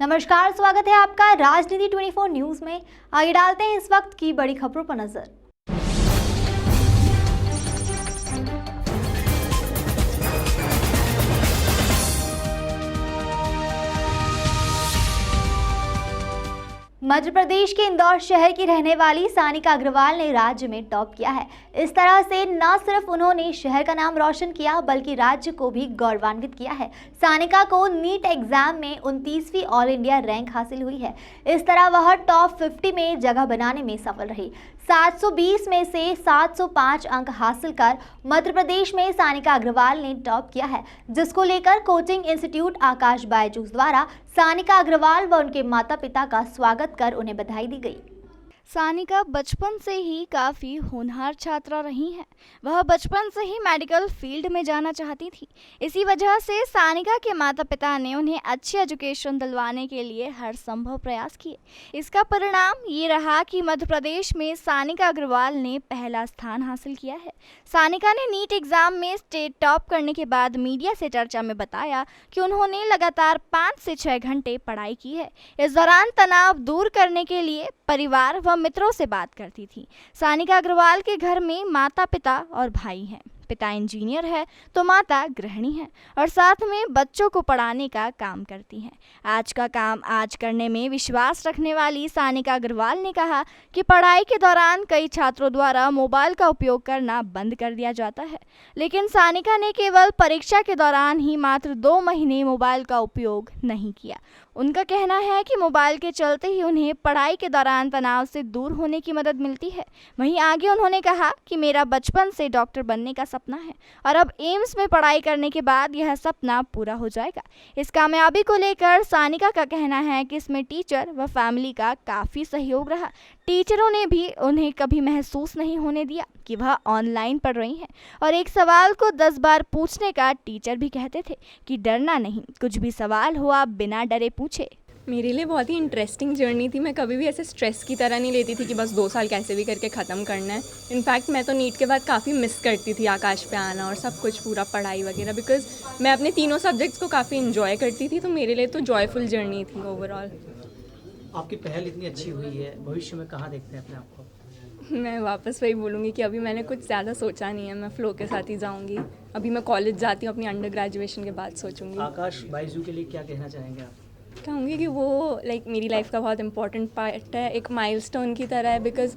नमस्कार, स्वागत है आपका राजनीति 24 न्यूज में। आगे डालते हैं इस वक्त की बड़ी खबरों पर नजर। मध्य प्रदेश के इंदौर शहर की रहने वाली सानिका अग्रवाल ने राज्य में टॉप किया है। इस तरह से न सिर्फ उन्होंने शहर का नाम रोशन किया बल्कि राज्य को भी गौरवान्वित किया है। सानिका को नीट एग्जाम में 29वीं ऑल इंडिया रैंक हासिल हुई है। इस तरह वह टॉप 50 में जगह बनाने में सफल रही। 720 में से 705 अंक हासिल कर मध्य प्रदेश में सानिका अग्रवाल ने टॉप किया है, जिसको लेकर कोचिंग इंस्टीट्यूट आकाश बायजूस द्वारा सानिका अग्रवाल व उनके माता पिता का स्वागत कर उन्हें बधाई दी गई। सानिका बचपन से ही काफ़ी होनहार छात्रा रही हैं। वह बचपन से ही मेडिकल फील्ड में जाना चाहती थी। इसी वजह से सानिका के माता पिता ने उन्हें अच्छी एजुकेशन दिलवाने के लिए हर संभव प्रयास किए। इसका परिणाम ये रहा कि मध्य प्रदेश में सानिका अग्रवाल ने पहला स्थान हासिल किया है। सानिका ने नीट एग्ज़ाम में स्टेट टॉप करने के बाद मीडिया से चर्चा में बताया कि उन्होंने लगातार 5 से 6 घंटे पढ़ाई की है। इस दौरान तनाव दूर करने के लिए परिवार व मित्रों से बात करती थी। सानिका अग्रवाल के घर में माता पिता और भाई हैं। पिता इंजीनियर है तो माता गृहिणी है और साथ में बच्चों को पढ़ाने का काम करती हैं। आज का काम आज करने में विश्वास रखने वाली सानिका अग्रवाल ने कहा कि पढ़ाई के दौरान कई छात्रों द्वारा मोबाइल का उपयोग करना बंद कर दिया जाता है, लेकिन सानिका ने केवल परीक्षा के दौरान ही मात्र 2 महीने मोबाइल का उपयोग नहीं किया। उनका कहना है कि मोबाइल के चलते ही उन्हें पढ़ाई के दौरान तनाव से दूर होने की मदद मिलती है। वहीं आगे उन्होंने कहा कि मेरा बचपन से डॉक्टर बनने का सपना है और अब एम्स में पढ़ाई करने के बाद यह सपना पूरा हो जाएगा। इस कामयाबी को लेकर सानिका का कहना है कि इसमें टीचर व फैमिली का काफ़ी सहयोग रहा। टीचरों ने भी उन्हें कभी महसूस नहीं होने दिया कि वह ऑनलाइन पढ़ रही हैं और एक सवाल को 10 बार पूछने का टीचर भी कहते थे कि डरना नहीं, कुछ भी सवाल हो आप बिना डरे पूछे। मेरे लिए बहुत ही इंटरेस्टिंग जर्नी थी। मैं कभी भी ऐसे स्ट्रेस की तरह नहीं लेती थी कि बस 2 साल कैसे भी करके ख़त्म करना है। इनफैक्ट मैं तो नीट के बाद काफ़ी मिस करती थी आकाश पे आना और सब कुछ पूरा पढ़ाई वगैरह, बिकॉज मैं अपने तीनों सब्जेक्ट्स को काफ़ी इन्जॉय करती थी। तो मेरे लिए तो जॉयफुल जर्नी थी ओवरऑल। आपकी पहल इतनी अच्छी हुई है, भविष्य में कहाँ देखते हैं अपने आप को? मैं वापस वही बोलूँगी कि अभी मैंने कुछ ज़्यादा सोचा नहीं है, मैं फ़्लो के साथ ही जाऊँगी। अभी मैं कॉलेज जाती हूँ, अपनी अंडर ग्रेजुएशन के बाद सोचूँगी। आकाश बायजू के लिए क्या कहना चाहेंगे आप? कहूँगी कि वो मेरी लाइफ का बहुत इंपॉर्टेंट पार्ट है, एक माइलस्टोन की तरह है। बिकॉज़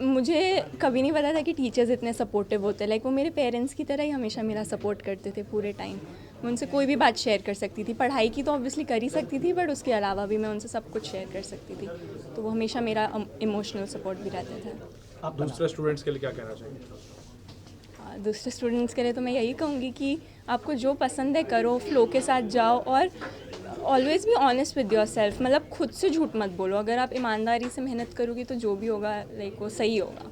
मुझे कभी नहीं पता था कि टीचर्स इतने सपोर्टिव होते हैं। वो मेरे पेरेंट्स की तरह ही हमेशा मेरा सपोर्ट करते थे पूरे टाइम। मैं उनसे कोई भी बात शेयर कर सकती थी। पढ़ाई की तो ऑब्वियसली कर ही सकती थी, बट उसके अलावा भी मैं उनसे सब कुछ शेयर कर सकती थी। तो वो हमेशा मेरा इमोशनल सपोर्ट भी रहते थे। आप दूसरे स्टूडेंट्स के लिए क्या कहना चाहेंगे? दूसरे स्टूडेंट्स के लिए तो मैं यही कहूँगी कि आपको जो पसंद है करो, फ्लो के साथ जाओ और always be honest with your self. मतलब खुद से झूठ मत बोलो। अगर आप ईमानदारी से मेहनत करोगी तो जो भी होगा वो सही होगा।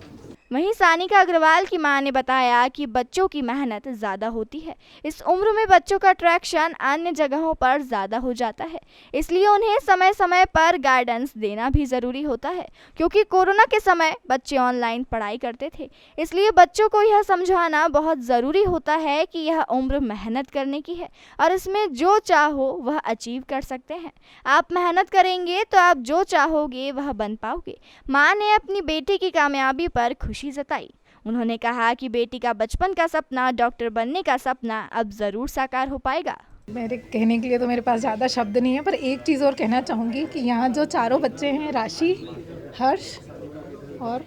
वहीं सानिका अग्रवाल की मां ने बताया कि बच्चों की मेहनत ज़्यादा होती है। इस उम्र में बच्चों का अट्रैक्शन अन्य जगहों पर ज़्यादा हो जाता है, इसलिए उन्हें समय समय पर गाइडेंस देना भी ज़रूरी होता है। क्योंकि कोरोना के समय बच्चे ऑनलाइन पढ़ाई करते थे, इसलिए बच्चों को यह समझाना बहुत ज़रूरी होता है कि यह उम्र मेहनत करने की है और इसमें जो चाहो वह अचीव कर सकते हैं। आप मेहनत करेंगे तो आप जो चाहोगे वह बन पाओगे। माँ ने अपनी बेटी की कामयाबी पर खुशी जताई। उन्होंने कहा कि बेटी का बचपन का सपना, डॉक्टर बनने का सपना अब ज़रूर साकार हो पाएगा। मेरे कहने के लिए तो मेरे पास ज़्यादा शब्द नहीं है, पर एक चीज़ और कहना चाहूँगी कि यहाँ जो चारों बच्चे हैं, राशि, हर्ष और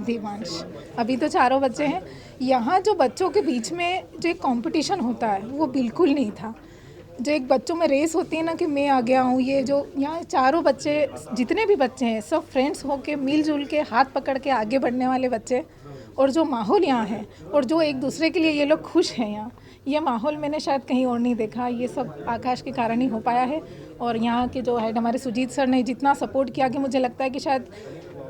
देवांश, अभी तो चारों बच्चे हैं। यहाँ जो बच्चों के बीच में जो एक कंपटीशन होता है वो बिल्कुल नहीं था। जो एक बच्चों में रेस होती है ना कि मैं आ गया हूँ, ये जो यहाँ चारों बच्चे, जितने भी बच्चे हैं, सब फ्रेंड्स होके मिलजुल के हाथ पकड़ के आगे बढ़ने वाले बच्चे। और जो माहौल यहाँ है और जो एक दूसरे के लिए ये लोग खुश हैं यहाँ, ये माहौल मैंने शायद कहीं और नहीं देखा। ये सब आकाश के कारण ही हो पाया है। और यहाँ के जो हेड हमारे सुजीत सर ने जितना सपोर्ट किया कि मुझे लगता है कि शायद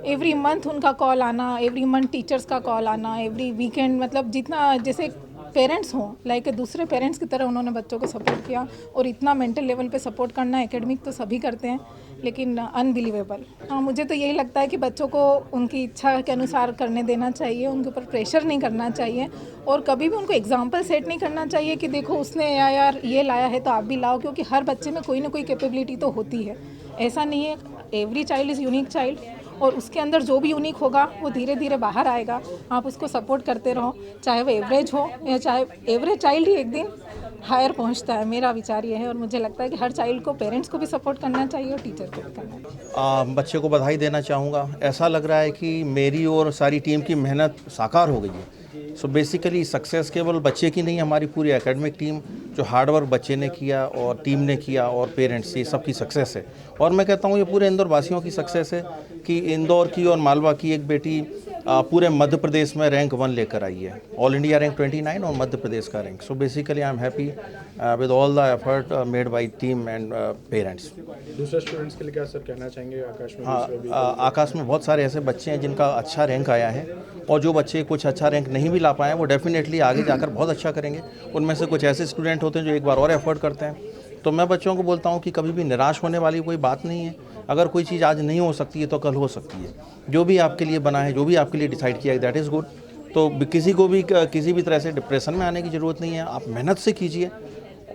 एवरी मंथ उनका कॉल आना, एवरी मंथ टीचर्स का कॉल आना, एवरी वीकेंड, मतलब जितना, जैसे पेरेंट्स हों, लाइक दूसरे पेरेंट्स की तरह उन्होंने बच्चों को सपोर्ट किया। और इतना मेंटल लेवल पे सपोर्ट करना, एकेडमिक तो सभी करते हैं, लेकिन अनबिलीवेबल। हाँ, मुझे तो यही लगता है कि बच्चों को उनकी इच्छा के अनुसार करने देना चाहिए, उनके ऊपर प्रेशर नहीं करना चाहिए, और कभी भी उनको एग्जाम्पल सेट नहीं करना चाहिए कि देखो उसने यार ये लाया है तो आप भी लाओ, क्योंकि हर बच्चे में कोई ना कोई कैपेबिलिटी तो होती है। ऐसा नहीं है, every child is unique child, और उसके अंदर जो भी यूनिक होगा वो धीरे धीरे बाहर आएगा। आप उसको सपोर्ट करते रहो, चाहे वो एवरेज हो या चाहे एवरेज चाइल्ड ही एक दिन हायर पहुंचता है। मेरा विचार ये है, और मुझे लगता है कि हर चाइल्ड को पेरेंट्स को भी सपोर्ट करना चाहिए और टीचर को भी करना चाहिए। बच्चे को बधाई देना चाहूँगा। ऐसा लग रहा है कि मेरी और सारी टीम की मेहनत साकार हो गई है। सो बेसिकली सक्सेस केवल बच्चे की नहीं, हमारी पूरी एकेडमिक टीम, जो हार्डवर्क बच्चे ने किया और टीम ने किया और पेरेंट्स, ये सबकी सक्सेस है। और मैं कहता हूँ ये पूरे इंदौर वासियों की सक्सेस है कि इंदौर की और मालवा की एक बेटी पूरे मध्य प्रदेश में रैंक 1 लेकर आई है। ऑल इंडिया रैंक 29 और मध्य प्रदेश का rank. So basically I am happy with all the effort made by team and parents. दूसरे स्टूडेंट्स के लिए क्या सर कहना चाहेंगे? आकाश में आकाश में बहुत सारे ऐसे बच्चे हैं जिनका अच्छा रैंक आया है, और जो बच्चे कुछ अच्छा रैंक नहीं भी ला पाए वो डेफिनेटली आगे जाकर बहुत अच्छा करेंगे। उनमें से कुछ ऐसे स्टूडेंट होते हैं जो एक बार और एफर्ट करते हैं। तो मैं बच्चों को बोलता हूँ कि कभी भी निराश होने वाली कोई बात नहीं है। अगर कोई चीज़ आज नहीं हो सकती है तो कल हो सकती है। जो भी आपके लिए बना है, जो भी आपके लिए डिसाइड किया है, दैट इज़ गुड। तो किसी को भी किसी भी तरह से डिप्रेशन में आने की ज़रूरत नहीं है। आप मेहनत से कीजिए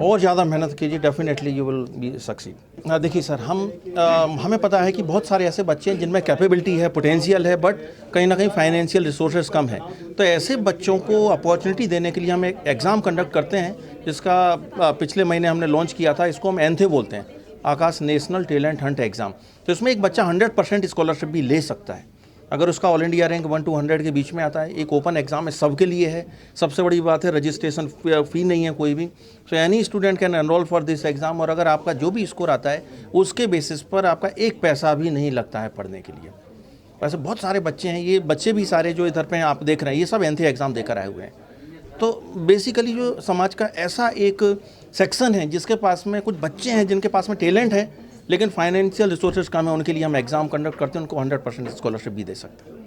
और ज़्यादा मेहनत कीजिए, definitely you will be succeed. देखिए सर, हमें पता है कि बहुत सारे ऐसे बच्चे हैं जिनमें कैपेबिलिटी है, पोटेंशियल है, बट कहीं ना कहीं फाइनेंशियल रिसोर्सेज कम है। तो ऐसे बच्चों को अपॉर्चुनिटी देने के लिए हम एक एग्ज़ाम कंडक्ट करते हैं, जिसका पिछले महीने हमने लॉन्च किया था। इसको हम एनथे बोलते हैं, आकाश नेशनल टैलेंट हंट एग्ज़ाम। तो इसमें एक बच्चा 100% स्कॉलरशिप भी ले सकता है अगर उसका ऑल इंडिया रैंक 1 to 100 के बीच में आता है। एक ओपन एग्जाम है, सबके लिए है। सबसे बड़ी बात है रजिस्ट्रेशन फ़ी नहीं है कोई भी। So any student can enrol for this exam. और अगर आपका जो भी स्कोर आता है उसके बेसिस पर आपका एक पैसा भी नहीं लगता है पढ़ने के लिए। वैसे बहुत सारे बच्चे हैं, ये बच्चे भी सारे जो इधर पे आप देख रहे हैं, ये सब एनथे एग्ज़ाम देकर आए हुए हैं। तो बेसिकली जो समाज का ऐसा एक सेक्शन है जिसके पास में कुछ बच्चे हैं जिनके पास में टैलेंट है लेकिन फाइनेंशियल रिसोर्सेज कम है, उनके लिए हम एग्ज़ाम कंडक्ट करते हैं, उनको 100% स्कॉलरशिप भी दे सकते हैं।